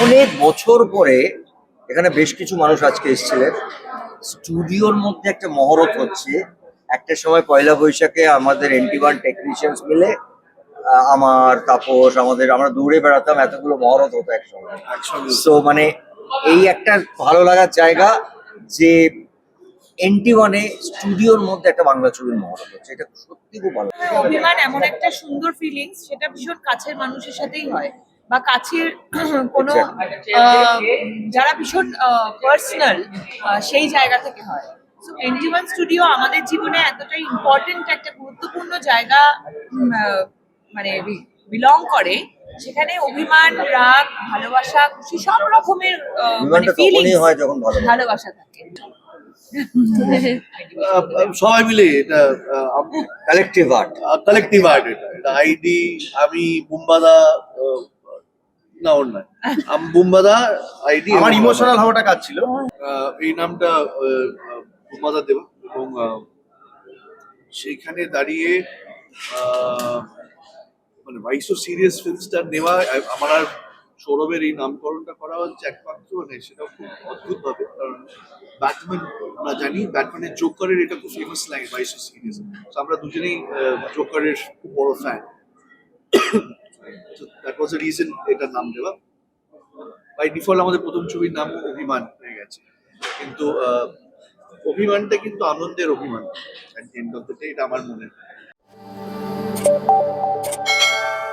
অনেক বছর পরে এখানে বেশ কিছু মানুষ আজকে এসেছিলেন। স্টুডিওর মধ্যে একটা মহরত হচ্ছে। একটা সময় পয়লা বৈশাখে আমাদের এনটি1 টেকনিশিয়ানস মিলে আমার তাপস আমরা দৌড়ে বেড়াতাম, এতগুলো মহরত হতো একসঙ্গে। সো মানে এই একটা ভালো লাগার জায়গা যে এনটি1-এ স্টুডিওর মধ্যে একটা বাংলা ছবির মহরত হচ্ছে, এটা সত্যি খুব ভালো। অভিমান এমন একটা সুন্দর ফিলিংস, সেটা ভীষণ কাছের মানুষের সাথেই হয়, বা কাছের কোনো যারা ভীষণ পার্সোনাল সেই জায়গা থেকে হয়। সো এনটি1 স্টুডিও আমাদের জীবনে এতটাই ইম্পর্টেন্ট একটা গুরুত্বপূর্ণ জায়গা মানে বিলং করে। সেখানে অভিমান, রাগ, ভালোবাসা, খুশি সব রকমের মানে বিমানটা তখনই ফিলিংস, হয় যখন ভালোবাসা থাকে। সবাই মিলে এটা কালেকটিভ আর্ট। Collective art. এটা আইডি, আমি, বুম্বাদা, না ওর নয়, বুম্বাদা, আইডি, আমার ইমোশনাল হওয়াটা কাজ ছিল। এই নামটা বুম্বাদা দেব, এবং সেইখানে দাঁড়িয়ে মানে ভাইসো সিরিয়াস ফিল্মসটা নেওয়া, আমার আর সৌরভের এই নামকরণটা করা হচ্ছে একমাত্র, মানে সেটা খুব অদ্ভুত ভাবে। কারণ ব্যাটম্যান আমরা জানি, ব্যাটম্যানের জোকারের এটা খুব ফেমাস লাগে, ভাইসো সিরিয়াস। তো আমরা দুজনেই জোকারের খুব বড় fan. That was a reason এটার নাম দেওয়া। বাই ডিফল্ট আমাদের প্রথম ছবির নাম অভিমান হয়ে গেছে, কিন্তু অভিমানটা কিন্তু আনন্দের অভিমান, এটা আমার মনে হয়।